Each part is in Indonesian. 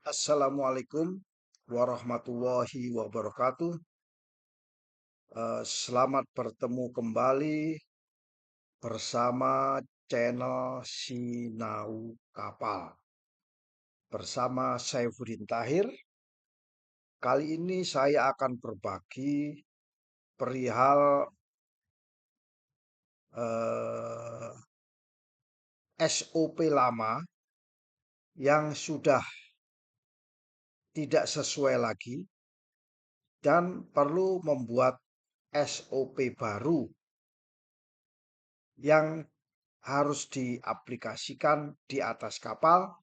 Assalamualaikum warahmatullahi wabarakatuh. Selamat bertemu kembali bersama channel Sinau Kapal bersama Saifuddin Tahir. Kali ini saya akan berbagi perihal SOP lama yang sudah tidak sesuai lagi dan perlu membuat SOP baru yang harus diaplikasikan di atas kapal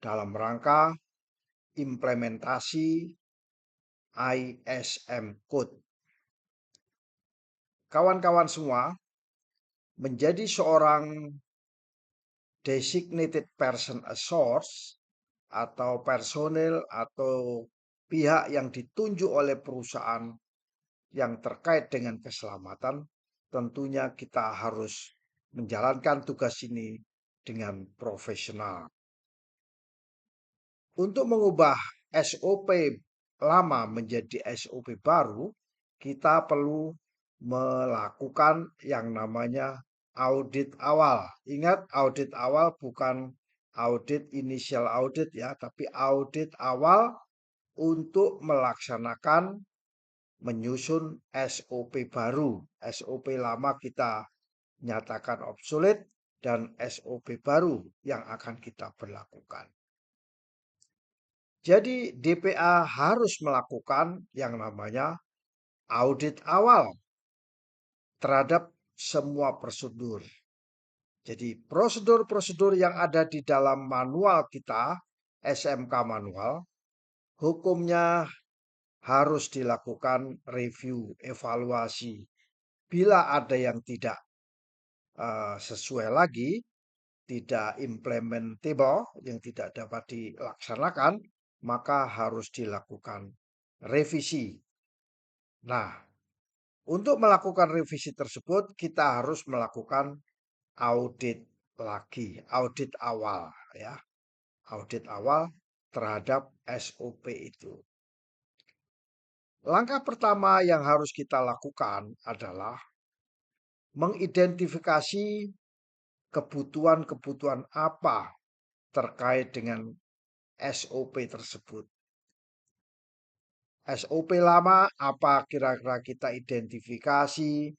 dalam rangka implementasi ISM Code. Kawan-kawan semua, menjadi seorang designated person source atau personel atau pihak yang ditunjuk oleh perusahaan yang terkait dengan keselamatan, tentunya kita harus menjalankan tugas ini dengan profesional. Untuk mengubah SOP lama menjadi SOP baru, kita perlu melakukan yang namanya audit awal. Ingat, audit awal bukan audit initial audit ya, tapi audit awal untuk melaksanakan menyusun SOP baru. SOP lama kita nyatakan obsolete dan SOP baru yang akan kita berlakukan. Jadi DPA harus melakukan yang namanya audit awal terhadap semua prosedur. Jadi prosedur-prosedur yang ada di dalam manual kita, SMK manual, hukumnya harus dilakukan review, evaluasi. Bila ada yang tidak sesuai lagi, tidak implementable, yang tidak dapat dilaksanakan, maka harus dilakukan revisi. Nah, untuk melakukan revisi tersebut, kita harus melakukan audit lagi, audit awal ya. Audit awal terhadap SOP itu. Langkah pertama yang harus kita lakukan adalah mengidentifikasi kebutuhan-kebutuhan apa terkait dengan SOP tersebut. SOP lama apa kira-kira kita identifikasi,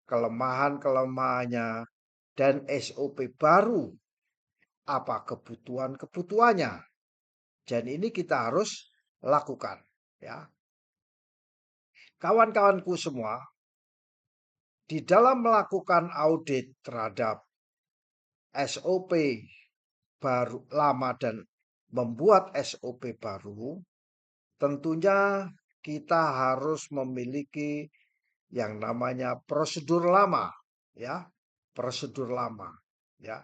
kelemahan-kelemahannya, dan SOP baru apa kebutuhan-kebutuhannya. Dan ini kita harus lakukan ya. Kawan-kawanku semua, di dalam melakukan audit terhadap SOP baru lama dan membuat SOP baru, tentunya kita harus memiliki yang namanya prosedur lama ya, prosedur lama ya.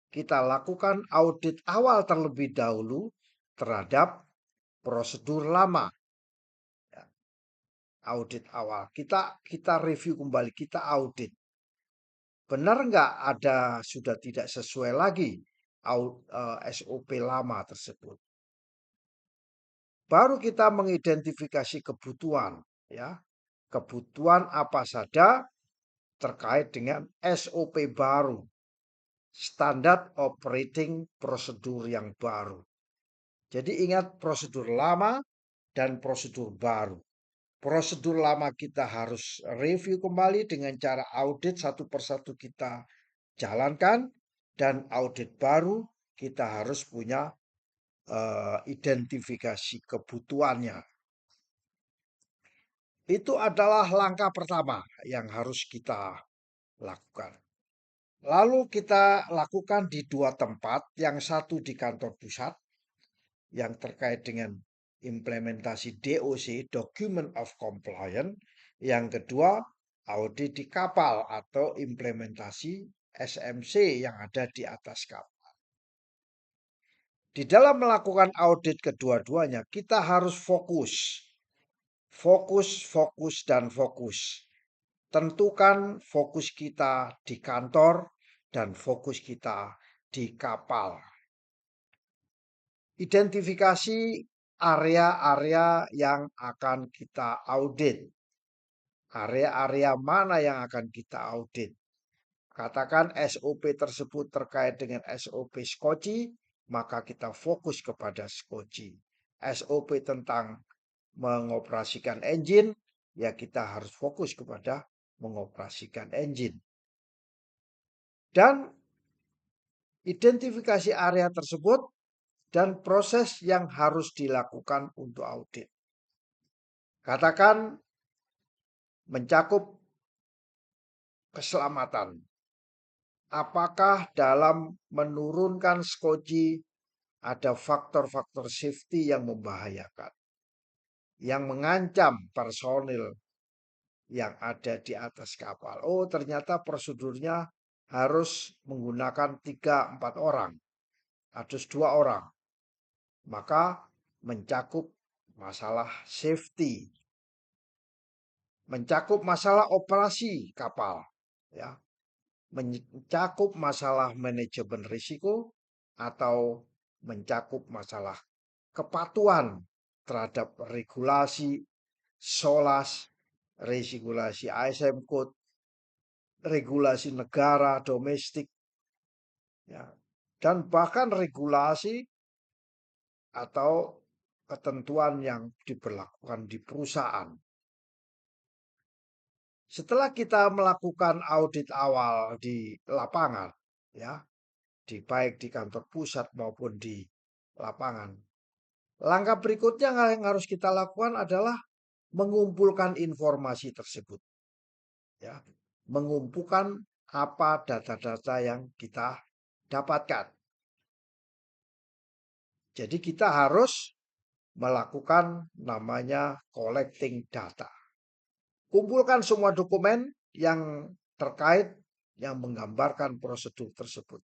Kita lakukan audit awal terlebih dahulu terhadap prosedur lama. Ya. Audit awal. Kita review kembali, kita audit. Benar nggak ada sudah tidak sesuai lagi SOP lama tersebut. Baru kita mengidentifikasi kebutuhan ya. Kebutuhan apa saja terkait dengan SOP baru. Standard Operating Prosedur yang baru. Jadi ingat prosedur lama dan prosedur baru. Prosedur lama kita harus review kembali dengan cara audit satu persatu kita jalankan, dan audit baru kita harus punya identifikasi kebutuhannya. Itu adalah langkah pertama yang harus kita lakukan. Lalu kita lakukan di dua tempat, yang satu di kantor pusat yang terkait dengan implementasi DOC, Document of Compliance, yang kedua audit di kapal atau implementasi SMC yang ada di atas kapal. Di dalam melakukan audit kedua-duanya, kita harus fokus. Fokus, fokus, dan fokus. Tentukan fokus kita di kantor dan fokus kita di kapal. Identifikasi area-area yang akan kita audit. Area-area mana yang akan kita audit? Katakan SOP tersebut terkait dengan SOP skoci, maka kita fokus kepada skoci. SOP tentang mengoperasikan engine, ya kita harus fokus kepada mengoperasikan engine. Dan identifikasi area tersebut dan proses yang harus dilakukan untuk audit. Katakan mencakup keselamatan. Apakah dalam menurunkan skoci ada faktor-faktor safety yang membahayakan, yang mengancam personil yang ada di atas kapal? Oh, ternyata prosedurnya harus menggunakan 3-4 orang, harus 2 orang. Maka mencakup masalah safety, mencakup masalah operasi kapal, ya, mencakup masalah manajemen risiko, atau mencakup masalah kepatuhan terhadap regulasi SOLAS, regulasi ASM Code, regulasi negara domestik, ya, dan bahkan regulasi atau ketentuan yang diberlakukan di perusahaan. Setelah kita melakukan audit awal di lapangan, ya, baik di kantor pusat maupun di lapangan, langkah berikutnya yang harus kita lakukan adalah mengumpulkan informasi tersebut, ya, mengumpulkan apa data-data yang kita dapatkan. Jadi kita harus melakukan namanya collecting data. Kumpulkan semua dokumen yang terkait yang menggambarkan prosedur tersebut.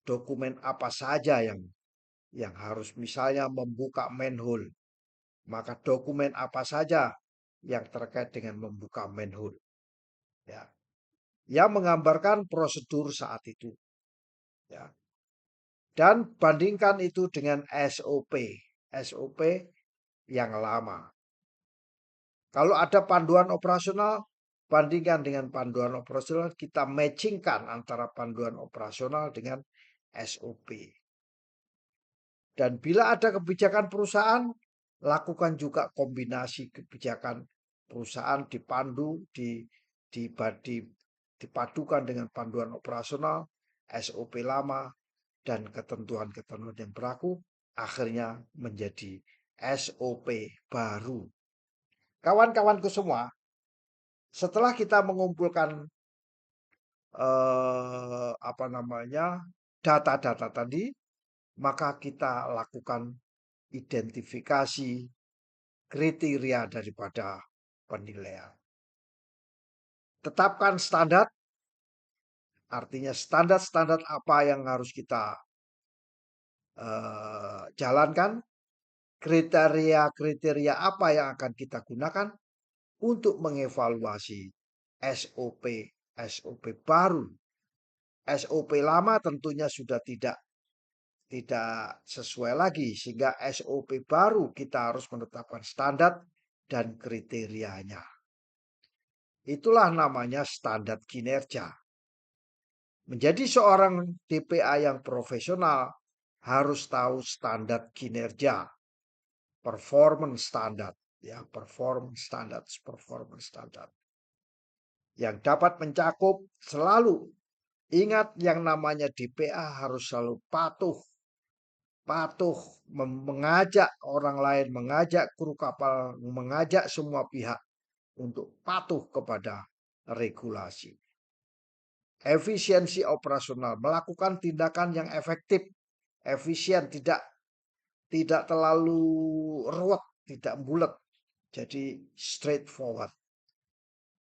Dokumen apa saja yang harus, misalnya membuka manhole, maka dokumen apa saja yang terkait dengan membuka manhole, ya, yang menggambarkan prosedur saat itu, ya. Dan bandingkan itu dengan SOP yang lama. Kalau ada panduan operasional, bandingkan dengan panduan operasional, kita matchingkan antara panduan operasional dengan SOP. Dan bila ada kebijakan perusahaan, lakukan juga kombinasi kebijakan perusahaan dipadukan dengan panduan operasional, SOP lama, dan ketentuan-ketentuan yang berlaku, akhirnya menjadi SOP baru. Kawan-kawanku semua, setelah kita mengumpulkan data-data tadi, maka kita lakukan identifikasi kriteria daripada penilaian. Tetapkan standar, artinya standar-standar apa yang harus kita jalankan, kriteria-kriteria apa yang akan kita gunakan untuk mengevaluasi SOP baru. SOP lama tentunya sudah tidak sesuai lagi, sehingga SOP baru kita harus menetapkan standar dan kriterianya. Itulah namanya standar kinerja. Menjadi seorang DPA yang profesional harus tahu standar kinerja, performance standard, ya, performance standard yang dapat mencakup selalu. Ingat, yang namanya DPA harus selalu patuh, mengajak orang lain, mengajak kru kapal, mengajak semua pihak untuk patuh kepada regulasi. Efisiensi operasional, melakukan tindakan yang efektif, efisien, tidak terlalu ruwet, tidak bulat, jadi straightforward,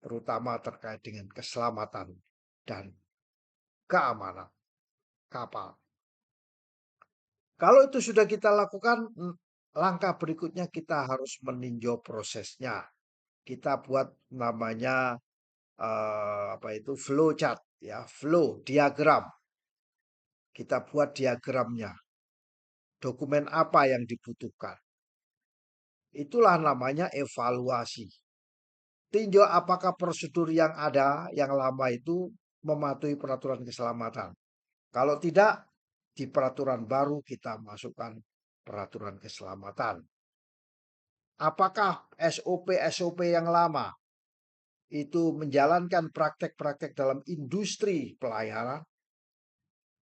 terutama terkait dengan keselamatan dan keamanan kapal. Kalau itu sudah kita lakukan, langkah berikutnya kita harus meninjau prosesnya. Kita buat namanya flow chart, ya, flow diagram. Kita buat diagramnya. Dokumen apa yang dibutuhkan? Itulah namanya evaluasi. Tinjau apakah prosedur yang ada, yang lama itu mematuhi peraturan keselamatan. Kalau tidak, di peraturan baru kita masukkan peraturan keselamatan. Apakah SOP-SOP yang lama itu menjalankan praktek-praktek dalam industri pelayanan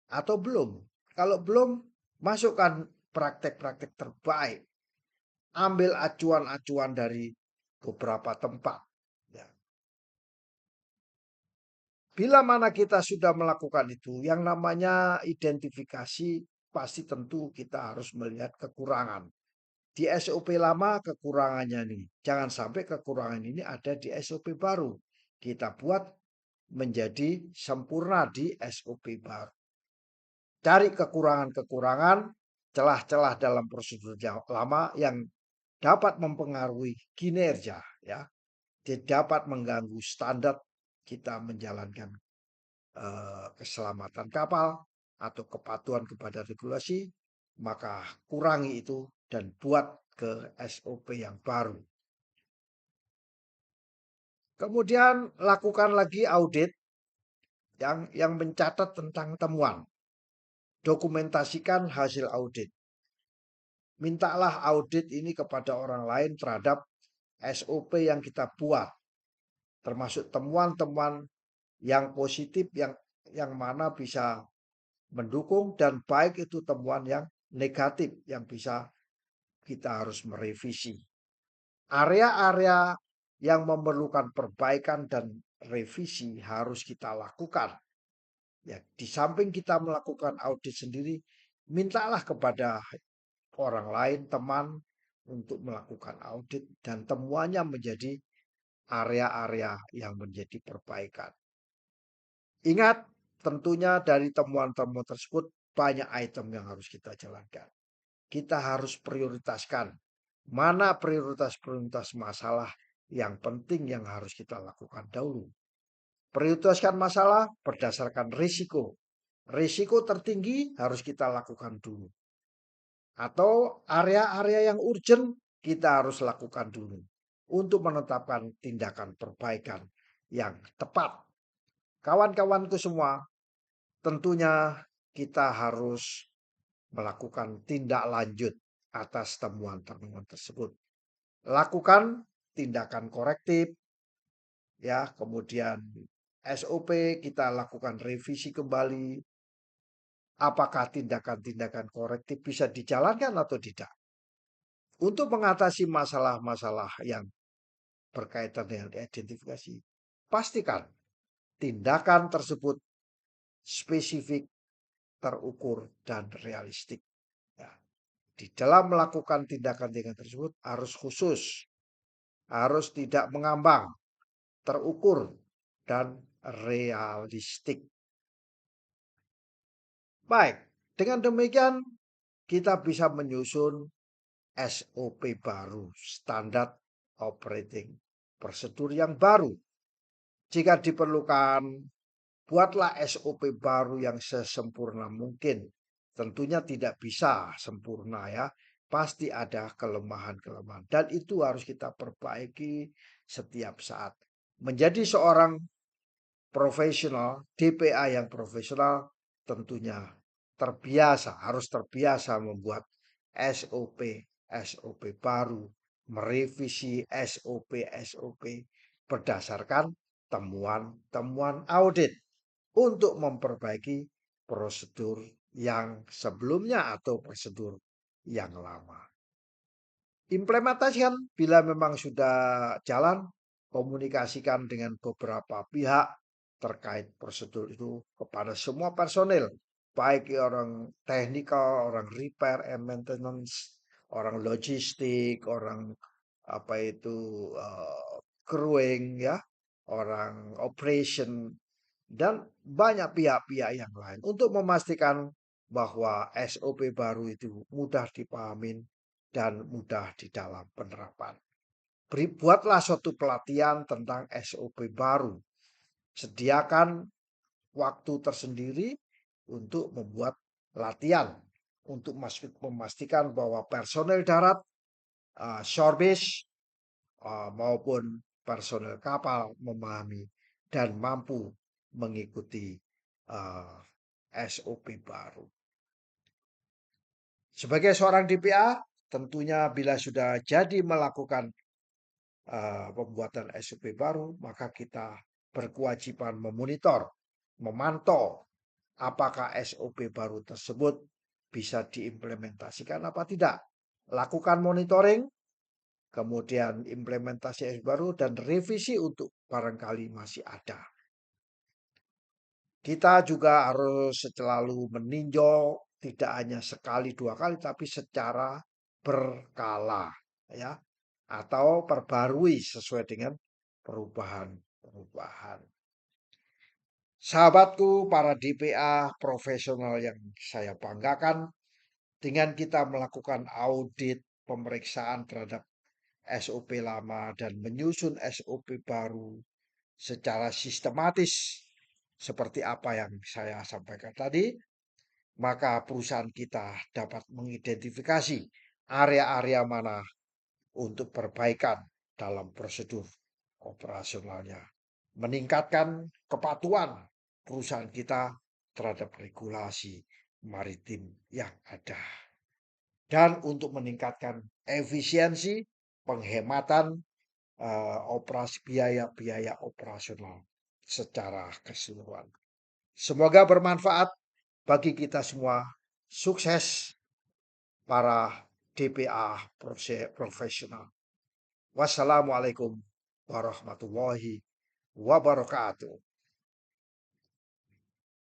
atau belum? Kalau belum, masukkan praktek-praktek terbaik. Ambil acuan-acuan dari beberapa tempat. Ya. Bila mana kita sudah melakukan itu, yang namanya identifikasi pasti tentu kita harus melihat kekurangan. Di SOP lama kekurangannya nih. Jangan sampai kekurangan ini ada di SOP baru. Kita buat menjadi sempurna di SOP baru. Cari kekurangan-kekurangan, celah-celah dalam prosedur yang lama yang dapat mempengaruhi kinerja, ya, dapat mengganggu standar kita menjalankan keselamatan kapal atau kepatuhan kepada regulasi, maka kurangi itu dan buat ke SOP yang baru. Kemudian lakukan lagi audit yang mencatat tentang temuan. Dokumentasikan hasil audit. Mintalah audit ini kepada orang lain terhadap SOP yang kita buat, termasuk temuan-temuan yang positif yang mana bisa mendukung dan baik itu temuan yang negatif yang bisa kita harus merevisi. Area-area yang memerlukan perbaikan dan revisi harus kita lakukan. Ya, di samping kita melakukan audit sendiri, mintalah kepada orang lain, teman, untuk melakukan audit dan temuannya menjadi area-area yang menjadi perbaikan. Ingat, tentunya dari temuan-temuan tersebut banyak item yang harus kita jalankan. Kita harus prioritaskan mana prioritas-prioritas masalah yang penting yang harus kita lakukan dahulu. Prioritaskan masalah berdasarkan risiko. Risiko tertinggi harus kita lakukan dulu. Atau area-area yang urgent kita harus lakukan dulu untuk menetapkan tindakan perbaikan yang tepat. Kawan-kawanku semua, tentunya kita harus melakukan tindak lanjut atas temuan-temuan tersebut. Lakukan tindakan korektif, ya, kemudian SOP kita lakukan revisi kembali. Apakah tindakan-tindakan korektif bisa dijalankan atau tidak? Untuk mengatasi masalah-masalah yang berkaitan dengan identifikasi, pastikan tindakan tersebut spesifik, terukur, dan realistik. Ya. Di dalam melakukan tindakan-tindakan tersebut harus khusus, harus tidak mengambang, terukur, dan realistik. Baik, dengan demikian kita bisa menyusun SOP baru, standar operating prosedur yang baru. Jika diperlukan, buatlah SOP baru yang sesempurna mungkin. Tentunya tidak bisa sempurna, ya. Pasti ada kelemahan-kelemahan. Dan itu harus kita perbaiki setiap saat. Menjadi seorang profesional, DPA yang profesional tentunya harus terbiasa membuat SOP baru, merevisi SOP berdasarkan temuan-temuan audit untuk memperbaiki prosedur yang sebelumnya atau prosedur yang lama. Implementasikan bila memang sudah jalan, komunikasikan dengan beberapa pihak terkait prosedur itu kepada semua personil, baik orang teknikal, orang repair and maintenance, orang logistik, orang apa itu crewing, ya, orang operation, dan banyak pihak-pihak yang lain untuk memastikan bahwa SOP baru itu mudah dipahami dan mudah di dalam penerapan. Buatlah suatu pelatihan tentang SOP baru. Sediakan waktu tersendiri untuk membuat latihan untuk memastikan bahwa personel darat shorebis maupun personel kapal memahami dan mampu mengikuti uh, SOP baru. Sebagai seorang DPA, tentunya bila sudah jadi melakukan pembuatan SOP baru, maka kita berkewajiban memonitor, memantau apakah SOP baru tersebut bisa diimplementasikan apa tidak. Lakukan monitoring, kemudian implementasi SOP baru dan revisi untuk barangkali masih ada. Kita juga harus selalu meninjau tidak hanya sekali dua kali tapi secara berkala ya atau perbarui sesuai dengan perubahan-perubahan. Sahabatku para DPA profesional yang saya banggakan, dengan kita melakukan audit pemeriksaan terhadap SOP lama dan menyusun SOP baru secara sistematis seperti apa yang saya sampaikan tadi, maka perusahaan kita dapat mengidentifikasi area-area mana untuk perbaikan dalam prosedur operasionalnya, meningkatkan kepatuhan perusahaan kita terhadap regulasi maritim yang ada, dan untuk meningkatkan efisiensi penghematan operasi biaya-biaya operasional secara keseluruhan. Semoga bermanfaat bagi kita semua. Sukses para DPA profesional. Wassalamualaikum warahmatullahi wabarakatuh.